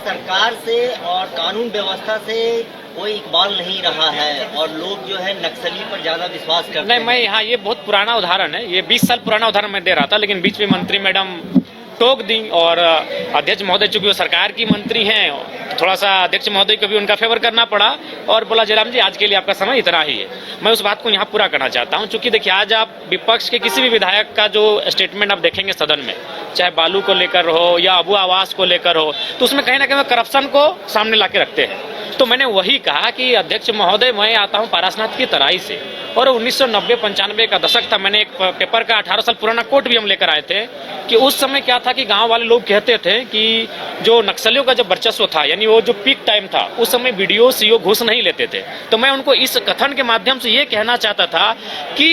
सरकार से और कानून व्यवस्था से कोई इकबाल नहीं रहा है और लोग जो है नक्सली पर ज्यादा विश्वास करते नहीं, मैं यहाँ ये बहुत पुराना उदाहरण है, ये 20 साल पुराना उदाहरण मैं दे रहा था, लेकिन बीच में मंत्री मैडम टोक दी और अध्यक्ष महोदय चूंकि वो सरकार की मंत्री हैं, थोड़ा सा अध्यक्ष महोदय को भी उनका फेवर करना पड़ा और बोला जयराम जी आज के लिए आपका समय इतना ही है। मैं उस बात को यहाँ पूरा करना चाहता हूँ, चूंकि देखिए आज आप विपक्ष के किसी भी विधायक का जो स्टेटमेंट आप देखेंगे सदन में, चाहे बालू को लेकर हो या अबू आवास को लेकर हो, तो उसमें कहीं ना कहीं करप्शन को सामने ला के रखते हैं। तो मैंने वही कहा कि अध्यक्ष महोदय मैं आता हूँ पारसनाथ की तराई से और 1990-95 का दशक था। मैंने एक पेपर का 18 साल पुराना कोट भी हम लेकर आए थे कि उस समय क्या था कि गांव वाले लोग कहते थे कि जो नक्सलियों का जो वर्चस्व था, यानी वो जो पीक टाइम था, उस समय बीडीओ सीओ घूस नहीं लेते थे। तो मैं उनको इस कथन के माध्यम से ये कहना चाहता था कि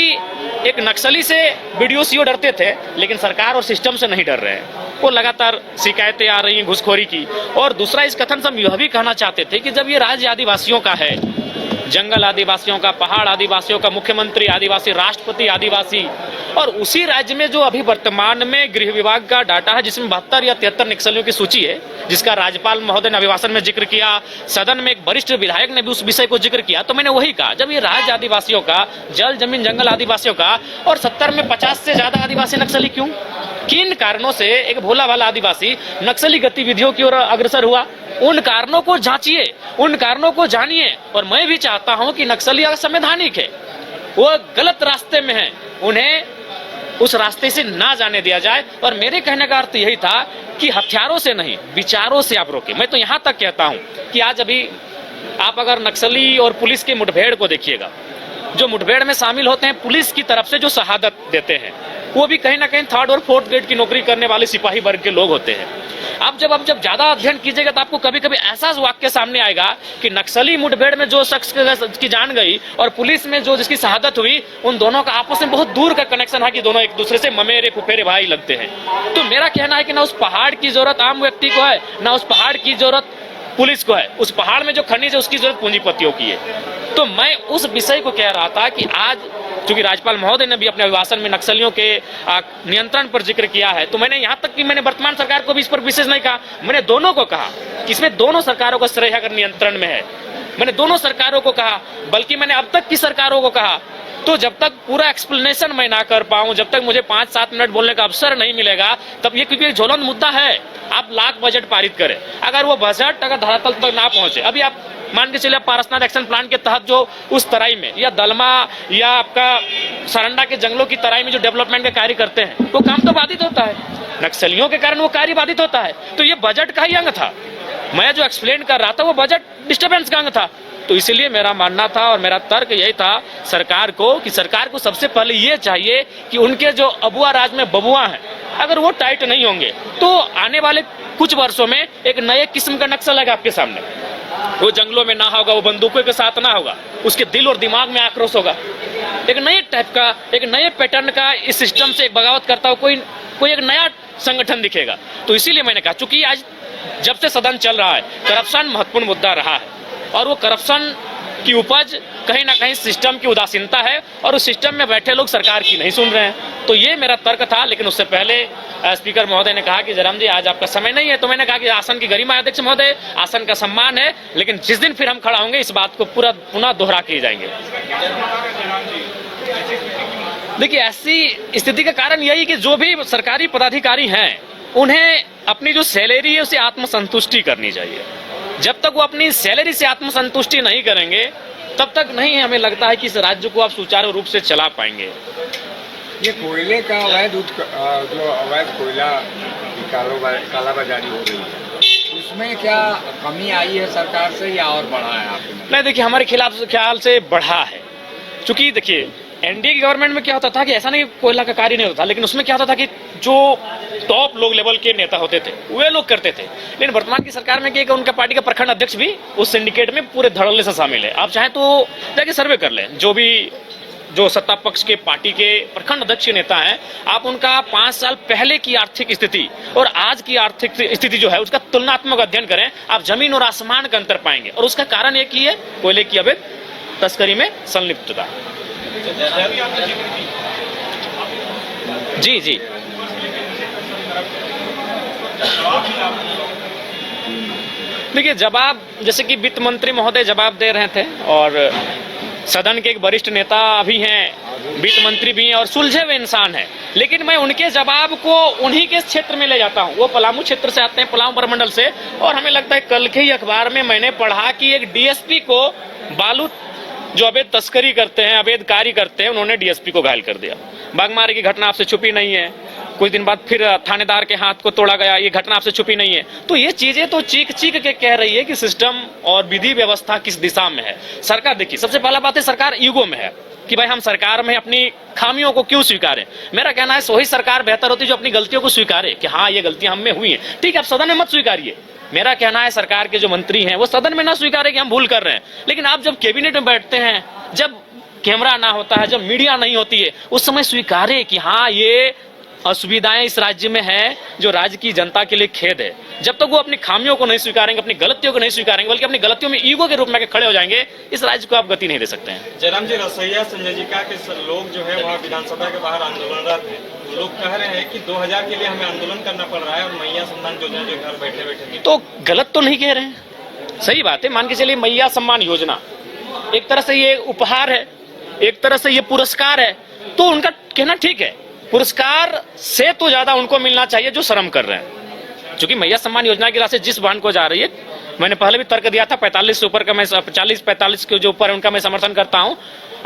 एक नक्सली से बीडीओ सीओ डरते थे, लेकिन सरकार और सिस्टम से नहीं डर रहे हैं। वो लगातार शिकायतें आ रही हैं घुसखोरी की। और दूसरा इस कथन से हम यह भी कहना चाहते थे कि जब ये राज्य आदिवासियों का है, जंगल आदिवासियों का, पहाड़ आदिवासियों का, मुख्यमंत्री आदिवासी, राष्ट्रपति आदिवासी, और उसी राज्य में जो अभी वर्तमान में गृह विभाग का डाटा है जिसमें 72 या 73 नक्सलियों की सूची है, जिसका राज्यपाल महोदय ने अभिभाषण में जिक्र किया, सदन में एक वरिष्ठ विधायक ने भी उस विषय को जिक्र किया। तो मैंने वही कहा जब ये राज्य आदिवासियों का, जल जमीन जंगल आदिवासियों का, और 70 में 50 से ज्यादा आदिवासी नक्सली क्यों, किन कारणों से एक भोला भाला आदिवासी नक्सली गतिविधियों की ओर अग्रसर हुआ, उन कारणों को जांचिए, उन कारणों को जानिए। और मैं भी चाहता हूं कि नक्सली असंवैधानिक है, वो गलत रास्ते में है, उन्हें उस रास्ते से ना जाने दिया जाए। और मेरे कहने का अर्थ यही था कि हथियारों से नहीं, विचारों से आप रोके। मैं तो यहां तक कहता हूं कि आज अभी आप अगर नक्सली और पुलिस की मुठभेड़ को देखिएगा, जो मुठभेड़ में शामिल होते हैं पुलिस की तरफ से जो शहादत देते हैं, वो भी कहीं ना कहीं 3rd और 4th ग्रेड की नौकरी करने वाले सिपाही वर्ग के लोग होते हैं। अब जब ज्यादा अध्ययन कीजिएगा तो आपको कभी कभी ऐसा वाक्य सामने आएगा कि नक्सली मुठभेड़ में जो शख्स की जान गई और पुलिस में जो जिसकी शहादत हुई, उन दोनों का आपस में बहुत दूर का कनेक्शन है कि दोनों एक दूसरे से ममेरे फुफेरे भाई लगते हैं। तो मेरा कहना है कि ना उस पहाड़ की जरूरत आम व्यक्ति को है, ना उस पहाड़ की जरूरत पुलिस को है। उस पहाड़ में जो खनिज है उसकी जरूरत पूंजीपतियों की है। तो मैं उस विषय को कह रहा था कि आज चूंकि राज्यपाल महोदय ने भी अपने अभिभाषण में नक्सलियों के नियंत्रण पर जिक्र किया है, तो मैंने यहां तक कि मैंने वर्तमान सरकार को भी इस पर विशेष नहीं कहा, मैंने दोनों को कहा कि इसमें दोनों सरकारों का श्रेय अगर नियंत्रण में है, मैंने दोनों सरकारों को कहा, बल्कि मैंने अब तक की सरकारों को कहा। तो जब तक पूरा एक्सप्लेनेशन मैं ना कर पाऊं, जब तक मुझे 5-7 मिनट बोलने का अवसर नहीं मिलेगा, तब ये क्योंकि एक ज्वलंत मुद्दा है। आप लाख बजट पारित करें, अगर वो बजट अगर धरातल तक ना पहुंचे, अभी आप मान के चलिए पारसनाथ एक्शन प्लान के तहत जो उस तराई में या दलमा या आपका सरंडा के जंगलों की तराई में जो डेवलपमेंट के कार्य करते हैं, वो काम तो बाधित होता है, नक्सलियों के कारण वो कार्य बाधित होता है। तो ये बजट का ही अंग था, मैं जो एक्सप्लेन कर रहा था वो बजट डिस्टर्बेंस का अंग था। तो इसलिए मेरा मानना था और मेरा तर्क यही था सरकार को कि सरकार को सबसे पहले ये चाहिए कि उनके जो अबुआ राज में बबुआ हैं, अगर वो टाइट नहीं होंगे तो आने वाले कुछ वर्षों में एक नए किस्म का नक्सल आएगा आपके सामने। वो जंगलों में ना होगा, वो बंदूकों के साथ ना होगा, उसके दिल और दिमाग में आक्रोश होगा, एक नए टाइप का, एक नए पैटर्न का इस सिस्टम से एक बगावत करता हो कोई एक नया संगठन दिखेगा। तो इसीलिए मैंने कहा, चूंकि आज जब से सदन चल रहा है करप्शन महत्वपूर्ण मुद्दा रहा है और वो करप्शन की उपज कहीं ना कहीं सिस्टम की उदासीनता है और उस सिस्टम में बैठे लोग सरकार की नहीं सुन रहे हैं। तो ये मेरा तर्क था। लेकिन उससे पहले स्पीकर महोदय ने कहा कि जयराम जी आज आपका समय नहीं है, तो मैंने कहा कि आसन की गरिमा है अध्यक्ष महोदय, आसन का सम्मान है, लेकिन जिस दिन फिर हम खड़ा होंगे इस बात को पूरा पुनः दोहरा के जाएंगे। देखिए ऐसी स्थिति का कारण यही कि जो भी सरकारी पदाधिकारी हैं उन्हें अपनी जो सैलरी है उसे आत्मसंतुष्टि करनी चाहिए। जब तक वो अपनी सैलरी से आत्मसंतुष्टि नहीं करेंगे तब तक नहीं हमें लगता है कि इस राज्य को आप सुचारू रूप से चला पाएंगे। ये कोयले का जो अवैध कोयला की कालाबाजारी हो रही है, उसमें क्या कमी आई है सरकार से या और बढ़ा है आपके? नहीं, देखिए हमारे खिलाफ ख्याल से बढ़ा है। चूंकि देखिए एनडीए की गवर्नमेंट में क्या होता था कि ऐसा नहीं कोयला का कार्य नहीं होता, लेकिन उसमें क्या होता था कि जो टॉप लोग लेवल के नेता होते थे वे लोग करते थे। लेकिन वर्तमान की सरकार में क्या उनका पार्टी का प्रखंड अध्यक्ष भी उस सिंडिकेट में पूरे धड़ल्ले से शामिल है। आप चाहें तो जाके सर्वे कर लें, जो सत्ता पक्ष के पार्टी के प्रखंड अध्यक्ष नेता हैं, आप उनका 5 साल पहले की आर्थिक स्थिति और आज की आर्थिक स्थिति जो है उसका तुलनात्मक अध्ययन करें, आप जमीन और आसमान का अंतर पाएंगे। और उसका कारण एक ही है, कोयले की अवैध तस्करी में संलिप्तता। जी जी देखिए, जवाब जैसे कि वित्त मंत्री महोदय जवाब दे रहे थे और सदन के एक वरिष्ठ नेता भी हैं, वित्त मंत्री भी हैं और सुलझे हुए इंसान हैं, लेकिन मैं उनके जवाब को उन्हीं के क्षेत्र में ले जाता हूं। वो पलामू क्षेत्र से आते हैं, पलामू प्रमंडल से, और हमें लगता है कल के ही अखबार में मैंने पढ़ा कि एक डीएसपी को बालू जो अवैध तस्करी करते हैं, अवैध कार्य करते हैं, उन्होंने डीएसपी को घायल कर दिया। बागमारी की घटना आपसे छुपी नहीं है, कुछ दिन बाद फिर थानेदार के हाथ को तोड़ा गया, ये घटना आपसे छुपी नहीं है। तो ये चीजें तो चीख चीख के कह रही है कि सिस्टम और विधि व्यवस्था किस दिशा में है। सरकार, देखिए, सबसे पहला बात है सरकार ईगो में है कि भाई हम सरकार में अपनी खामियों को क्यों स्वीकारें। मेरा कहना है वही सरकार बेहतर होती जो अपनी गलतियों को स्वीकारे कि हाँ ये गलतियां हम में हुई हैं। ठीक है, आप सदन में मत स्वीकारिए। मेरा कहना है सरकार के जो मंत्री हैं वो सदन में ना स्वीकारे कि हम भूल कर रहे हैं, लेकिन आप जब कैबिनेट में बैठते हैं, जब कैमरा ना होता है, जब मीडिया नहीं होती है, उस समय स्वीकारे कि हाँ ये असुविधाएं इस राज्य में है जो राज्य की जनता के लिए खेद है। जब तक वो अपनी खामियों को नहीं स्वीकारेंगे, अपनी गलतियों को नहीं स्वीकारेंगे, बल्कि अपनी गलतियों में ईगो के रूप में खड़े हो जाएंगे, इस राज्य को आप गति नहीं दे सकते हैं। जयराम जी, रसोईया संजय जी का लोग जो है वहाँ विधानसभा के बाहर आंदोलनरत हैं। लोग कह रहे हैं कि 2000 के लिए हमें आंदोलन करना पड़ रहा है और मैया सम्मान योजना जो घर बैठे बैठे। तो गलत तो नहीं कह रहे हैं, सही बात है। मान के चलिए मैया सम्मान योजना एक तरह से ये उपहार है, एक तरह से ये पुरस्कार है, तो उनका कहना ठीक है। पुरस्कार से तो ज्यादा उनको मिलना चाहिए जो श्रम कर रहे हैं, क्योंकि मैया सम्मान योजना की राशि जिस बहन को जा रही है, मैंने पहले भी तर्क दिया था 45 से ऊपर का, मैं 40-45 के जो ऊपर है उनका मैं समर्थन करता हूं,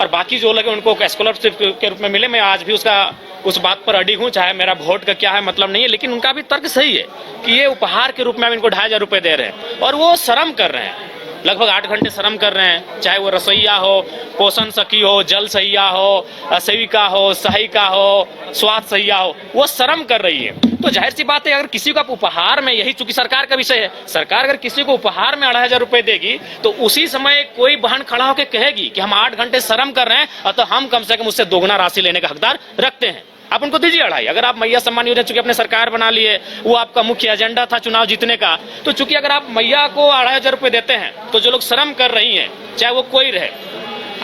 और बाकी जो लगे उनको स्कॉलरशिप के रूप में मिले, मैं आज भी उस बात पर अडिग हूं, चाहे मेरा वोट का क्या है मतलब नहीं है, लेकिन उनका भी तर्क सही है कि ये उपहार के रूप में हम इनको 2500 रुपए दे रहे हैं और वो श्रम कर रहे हैं, लगभग 8 घंटे श्रम कर रहे हैं, चाहे वो रसोईया हो, पोषण सखी हो, जल सहिया हो, सेविका हो, सहायिका हो, स्वास्थ्य सहिया हो, वो श्रम कर रही है। तो जाहिर सी बात है अगर किसी को आप उपहार में, यही चूंकि सरकार का विषय है, सरकार अगर किसी को उपहार में 2500 रुपए देगी तो उसी समय कोई बहन खड़ा होकर कहेगी कि हम 8 घंटे श्रम कर रहे हैं तो हम कम से कम उससे दोगुना राशि लेने का हकदार रखते हैं। आप उनको दीजिए 2.5। अगर आप मैया सम्मान योजना चूंकि अपने सरकार बना लिए, वो आपका मुख्य एजेंडा था चुनाव जीतने का, तो चूंकि अगर आप मैया को 2500 रुपए देते हैं तो जो लोग श्रम कर रही हैं, चाहे वो कोई रहे,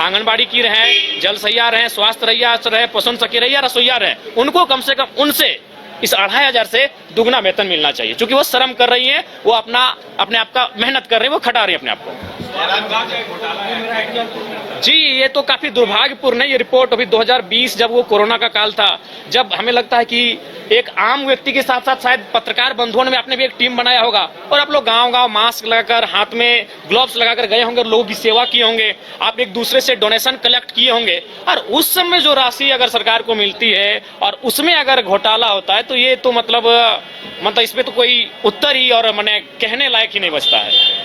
आंगनबाड़ी की रहे, जल सहिया रहे, स्वास्थ्य रहिया रहे, पोषण सखी रहे या रसोईया रहे, उनको कम से कम उनसे इस 2500 से दुगना वेतन मिलना चाहिए, क्योंकि वो श्रम कर रही हैं, वो अपने आप का मेहनत कर रही है, वो खटा रही है अपने आप को। जी, ये तो काफी दुर्भाग्यपूर्ण है। ये रिपोर्ट अभी 2020 जब वो कोरोना का काल था, जब हमें लगता है कि एक आम व्यक्ति के साथ साथ शायद पत्रकार बंधुओं ने आपने भी एक टीम बनाया होगा और आप लोग गांव-गांव मास्क लगाकर, हाथ में ग्लव्स लगाकर गए होंगे, लोगों की सेवा किए होंगे, आप एक दूसरे से डोनेशन कलेक्ट किए होंगे, और उस समय जो राशि अगर सरकार को मिलती है और उसमें अगर घोटाला होता है तो ये तो मतलब इसमें तो कोई उत्तर ही और मैंने कहने लायक ही नहीं बचता है।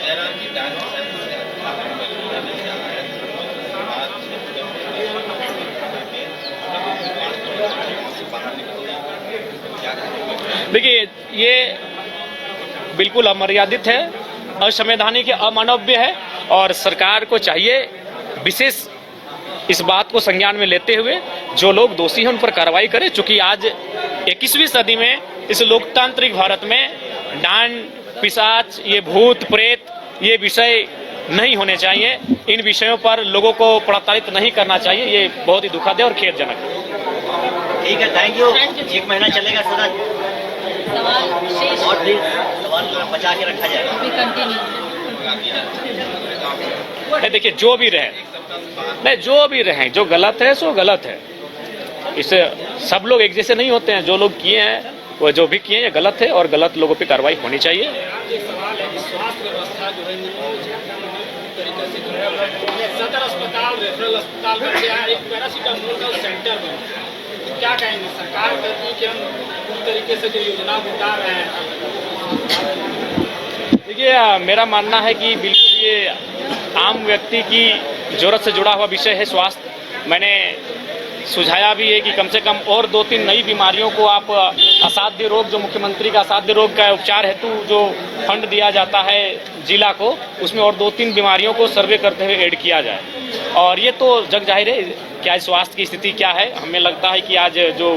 देखिए, ये बिल्कुल अमर्यादित है, असंवैधानिक, अमानवीय है, और सरकार को चाहिए विशेष इस बात को संज्ञान में लेते हुए जो लोग दोषी हैं उन पर कार्रवाई करे। चूंकि आज 21वीं सदी में इस लोकतांत्रिक भारत में डांड पिशाच, ये भूत प्रेत, ये विषय नहीं होने चाहिए। इन विषयों पर लोगों को प्रताड़ित नहीं करना चाहिए। ये बहुत ही दुखद है और खेदजनक है। ठीक है, थैंक यू। 1 महीना चलेगा सदन, और भी सवाल बचा के रखा जाएगा। देखिए, जो भी रहे, नहीं जो भी रहे, जो गलत है सो गलत है। इससे सब लोग एक जैसे नहीं होते हैं। जो लोग किए हैं वो जो भी किए हैं गलत है और गलत लोगों पे कार्रवाई होनी चाहिए। सवाल है कि स्वास्थ्य व्यवस्था जो है तरीके से जो है सदर अस्पताल, रेफरल अस्पताल बन गया, एक पैरासीटामोल का सेंटर बन गया। क्या कहेंगे, सरकार कहती है कि हम उस तरीके से जो योजना बता रहे हैं? देखिए, मेरा मानना है कि बिल्कुल ये आम व्यक्ति की जरूरत से जुड़ा हुआ विषय है स्वास्थ्य। मैंने सुझाया भी है कि कम से कम और 2-3 नई बीमारियों को आप असाध्य रोग, जो मुख्यमंत्री का असाध्य रोग का उपचार हेतु जो फंड दिया जाता है जिला को, उसमें और 2-3 बीमारियों को सर्वे करते हुए ऐड किया जाए। और ये तो जग जाहिर है कि आज स्वास्थ्य की स्थिति क्या है। हमें लगता है कि आज जो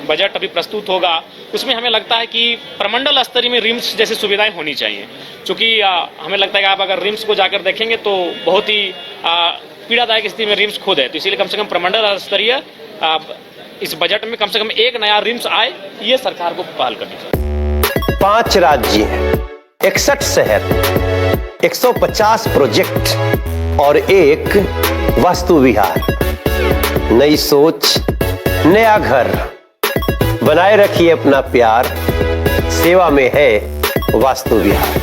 बजट अभी प्रस्तुत होगा उसमें हमें लगता है कि प्रमंडल स्तरीय में रिम्स जैसी सुविधाएं होनी चाहिए। क्योंकि हमें लगता है कि आप अगर रिम्स को जाकर देखेंगे तो बहुत ही पीड़ादायक स्थिति में रिम्स खुद है। तो इसीलिए कम से कम प्रमंडल स्तरीय इस बजट में कम से कम एक नया रिम्स आए, ये सरकार को पहल करनी चाहिए। 5 राज्य, 61 शहर, 150 प्रोजेक्ट और एक वास्तु विहार। नई सोच, नया घर। बनाए रखिए अपना प्यार, सेवा में है वास्तु विहार।